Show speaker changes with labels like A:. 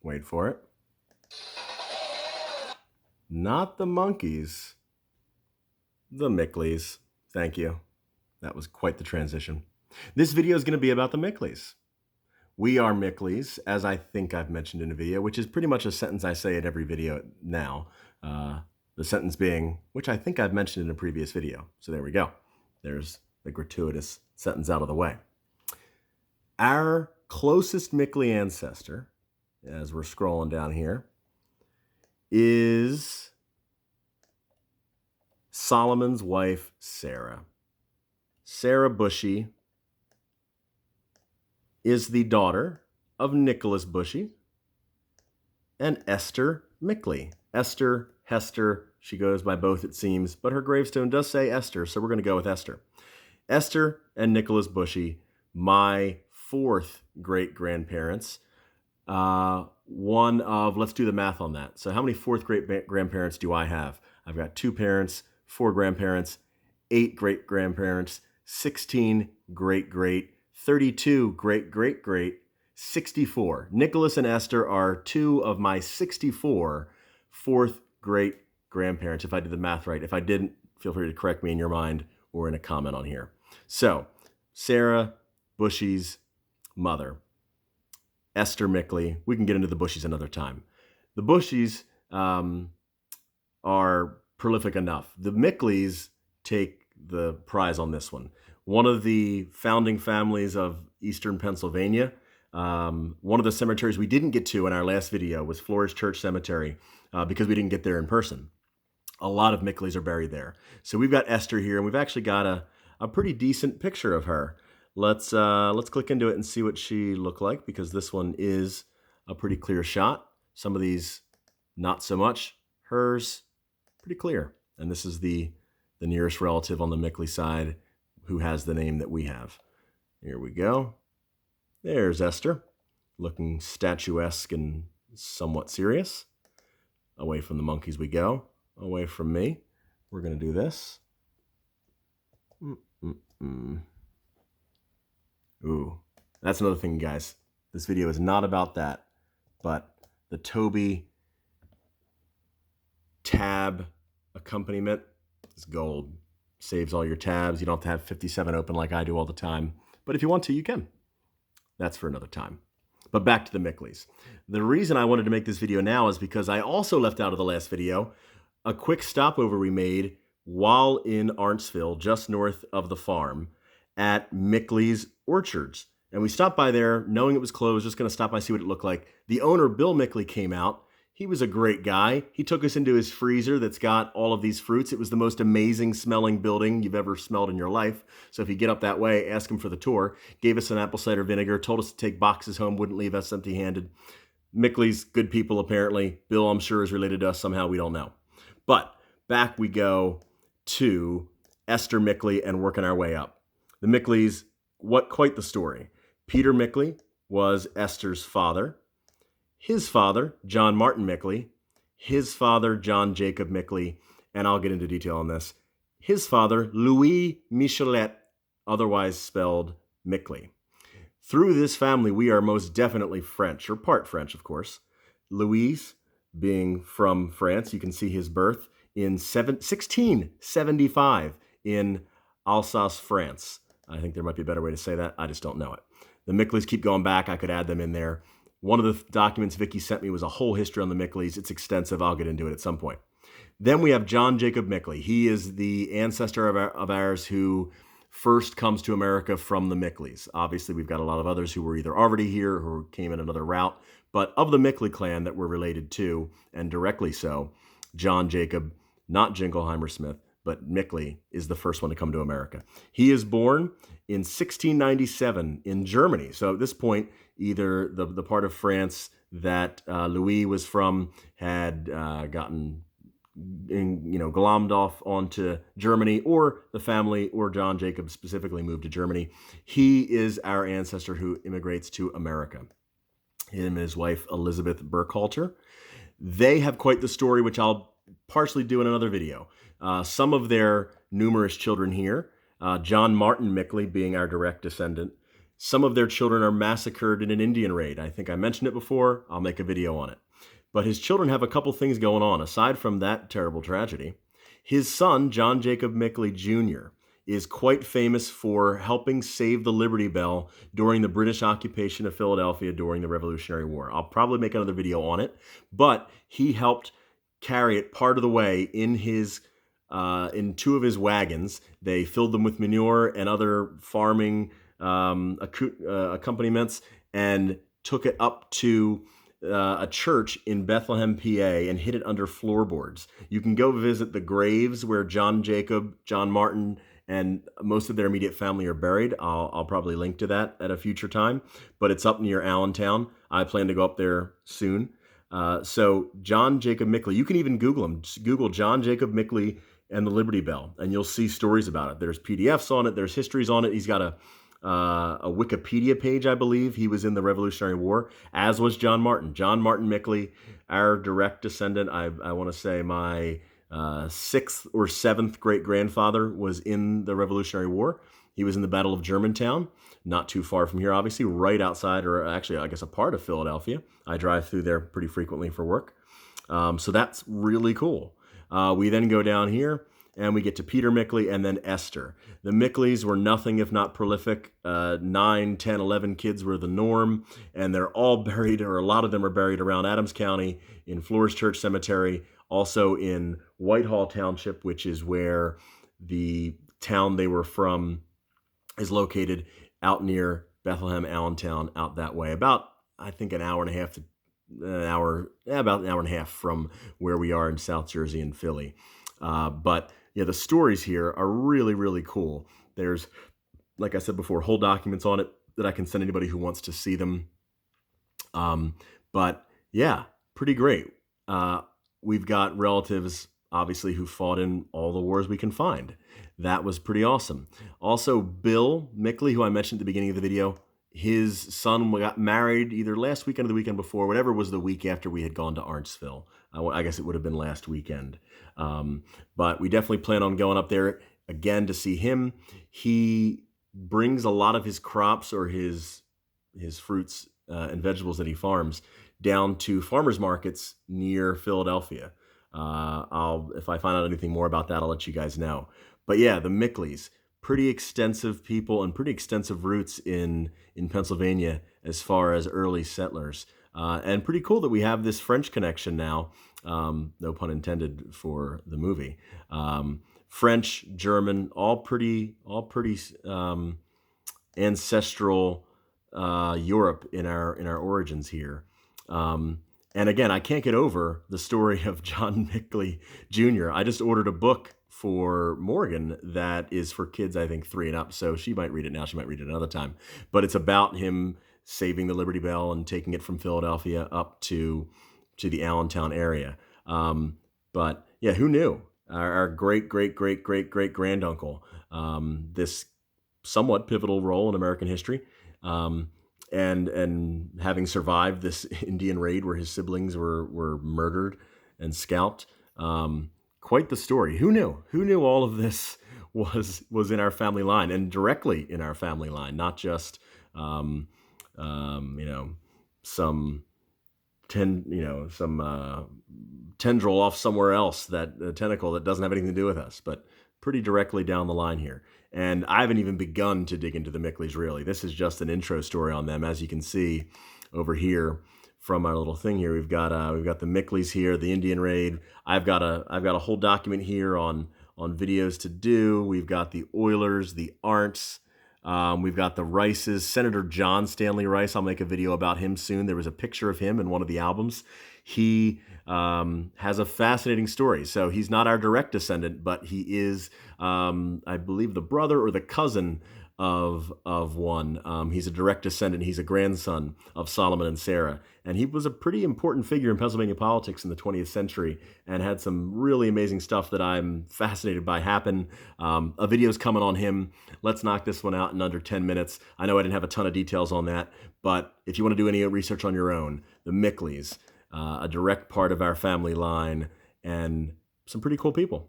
A: Wait for it. Not the monkeys. The Mickleys. Thank you. That was quite the transition. This video is going to be about the Mickleys. We are Mickleys, as I think I've mentioned in a video, which is pretty much a sentence I say in every video now. The sentence being, which I think I've mentioned in a previous video. So there we go. There's the gratuitous sentence out of the way. Our closest Mickley ancestor, as we're scrolling down here, is Solomon's wife, Sarah. Sarah Bushy is the daughter of Nicholas Bushy and Esther Mickley. Esther, Hester, she goes by both it seems, but her gravestone does say Esther, so we're going to go with Esther. Esther and Nicholas Bushy, my fourth great-grandparents. One of, let's do the math on that. So how many fourth great-grandparents do I have? I've got 2 parents, 4 grandparents, 8 great-grandparents, 16 great-great, 32 great-great-great, 64. Nicholas and Esther are 2 of my 64 fourth great-grandparents, if I did the math right. If I didn't, feel free to correct me in your mind or in a comment on here. So, Sarah Bushy's mother, Esther Mickley. We can get into the Bushies another time. The Bushies are prolific enough. The Mickleys take the prize on this one. One of the founding families of Eastern Pennsylvania. One of the cemeteries we didn't get to in our last video was Flores Church Cemetery because we didn't get there in person. A lot of Mickleys are buried there. So we've got Esther here, and we've actually got a pretty decent picture of her. Let's click into it and see what she looked like, because this one is a pretty clear shot. Some of these, not so much. Hers, pretty clear. And this is the nearest relative on the Mickley side who has the name that we have. Here we go. There's Esther, looking statuesque and somewhat serious. Away from the monkeys we go. Away from me. We're going to do this. Ooh, that's another thing, guys. This video is not about that, but the Toby tab accompaniment is gold. Saves all your tabs. You don't have to have 57 open like I do all the time. But if you want to, you can. That's for another time. But back to the Mickleys. The reason I wanted to make this video now is because I also left out of the last video a quick stopover we made while in Arntsville, just north of the farm, at Mickley's Orchards. And we stopped by there knowing it was closed, just going to stop by, see what it looked like. The owner, Bill Mickley, came out. He was a great guy. He took us into his freezer that's got all of these fruits. It was the most amazing smelling building you've ever smelled in your life. So if you get up that way, ask him for the tour. Gave us an apple cider vinegar, told us to take boxes home, wouldn't leave us empty-handed. Mickley's good people, apparently. Bill, I'm sure, is related to us somehow. We don't know. But back we go to Esther Mickley and working our way up. The Mickleys, quite the story. Peter Mickley was Esther's father. His father, John Martin Mickley. His father, John Jacob Mickley. And I'll get into detail on this. His father, Louis Michelet, otherwise spelled Mickley. Through this family, we are most definitely French, or part French, of course. Louis, being from France, you can see his birth in 1675 in Alsace, France. I think there might be a better way to say that. I just don't know it. The Mickleys keep going back. I could add them in there. One of the documents Vicky sent me was a whole history on the Mickleys. It's extensive. I'll get into it at some point. Then we have John Jacob Mickley. He is the ancestor of ours who first comes to America from the Mickleys. Obviously, we've got a lot of others who were either already here or came in another route. But of the Mickley clan that we're related to, and directly so, John Jacob, not Jingleheimer Smith, but Mickley is the first one to come to America. He is born in 1697 in Germany. So at this point, either the part of France that Louis was from had gotten glommed off onto Germany, or the family, or John Jacob specifically moved to Germany. He is our ancestor who immigrates to America. Him and his wife, Elizabeth Burkhalter. They have quite the story, which I'll partially do in another video. Some of their numerous children here, John Martin Mickley being our direct descendant, Some of their children are massacred in an Indian raid. I think I mentioned it before. I'll make a video on it. But his children have a couple things going on aside from that terrible tragedy. His son, John Jacob Mickley Jr., is quite famous for helping save the Liberty Bell during the British occupation of Philadelphia during the Revolutionary War. I'll probably make another video on it, but he helped carry it part of the way in two of his wagons. They filled them with manure and other farming accompaniments and took it up to a church in Bethlehem, PA, and hid it under floorboards. You can go visit the graves where John Jacob, John Martin, and most of their immediate family are buried. I'll probably link to that at a future time, but it's up near Allentown. I plan to go up there soon. So John Jacob Mickley, you can even Google him. Just Google John Jacob Mickley and the Liberty Bell, and you'll see stories about it. There's PDFs on it. There's histories on it. He's got a Wikipedia page, I believe. He was in the Revolutionary War, as was John Martin. John Martin Mickley, our direct descendant. I want to say my sixth or seventh great-grandfather was in the Revolutionary War. He was in the Battle of Germantown, not too far from here, obviously, right outside, or actually, I guess, a part of Philadelphia. I drive through there pretty frequently for work. So that's really cool. We then go down here, and we get to Peter Mickley and then Esther. The Mickleys were nothing if not prolific. 9, 10, 11 kids were the norm, and they're all buried, or a lot of them are buried around Adams County in Flores Church Cemetery, also in Whitehall Township, which is where the town they were from is located, out near Bethlehem, Allentown, out that way. About, I think, about an hour and a half from where we are in South Jersey and Philly. But yeah, the stories here are really, really cool. There's, like I said before, whole documents on it that I can send anybody who wants to see them. But yeah, pretty great. We've got relatives, obviously, who fought in all the wars we can find. That was pretty awesome. Also, Bill Mickley, who I mentioned at the beginning of the video, his son got married either last weekend or the weekend before, whatever was the week after we had gone to Arntsville. I guess it would have been last weekend. But we definitely plan on going up there again to see him. He brings a lot of his crops or his fruits and vegetables that he farms down to farmers markets near Philadelphia. If I find out anything more about that, I'll let you guys know. But yeah, the Mickleys, pretty extensive people and pretty extensive roots in Pennsylvania as far as early settlers. And pretty cool that we have this French connection now, no pun intended for the movie. French, German, all pretty ancestral Europe in our origins here. And again, I can't get over the story of John Mickley Jr. I just ordered a book for Morgan that is for kids, I think 3 and up. So she might read it now. She might read it another time. But it's about him saving the Liberty Bell and taking it from Philadelphia up to the Allentown area. But yeah, who knew? Our great granduncle, this somewhat pivotal role in American history, and having survived this Indian raid where his siblings were murdered and scalped. Quite the story. Who knew? Who knew all of this was in our family line, and directly in our family line, not just some tendril off somewhere else, that tentacle that doesn't have anything to do with us, but pretty directly down the line here. And I haven't even begun to dig into the Mickleys, really. This is just an intro story on them. As you can see over here from our little thing here, we've got the Mickleys here, the Indian raid. I've got a whole document here on videos to do. We've got the Oilers, the Arndts. We've got the Rices, Senator John Stanley Rice. I'll make a video about him soon. There was a picture of him in one of the albums. He has a fascinating story. So he's not our direct descendant, but he is, I believe, the brother or the cousin of one. He's a direct descendant. He's a grandson of Solomon and Sarah. And he was a pretty important figure in Pennsylvania politics in the 20th century and had some really amazing stuff that I'm fascinated by happen. A video's coming on him. Let's knock this one out in under 10 minutes. I know I didn't have a ton of details on that, but if you want to do any research on your own, the Mickleys, a direct part of our family line, and some pretty cool people.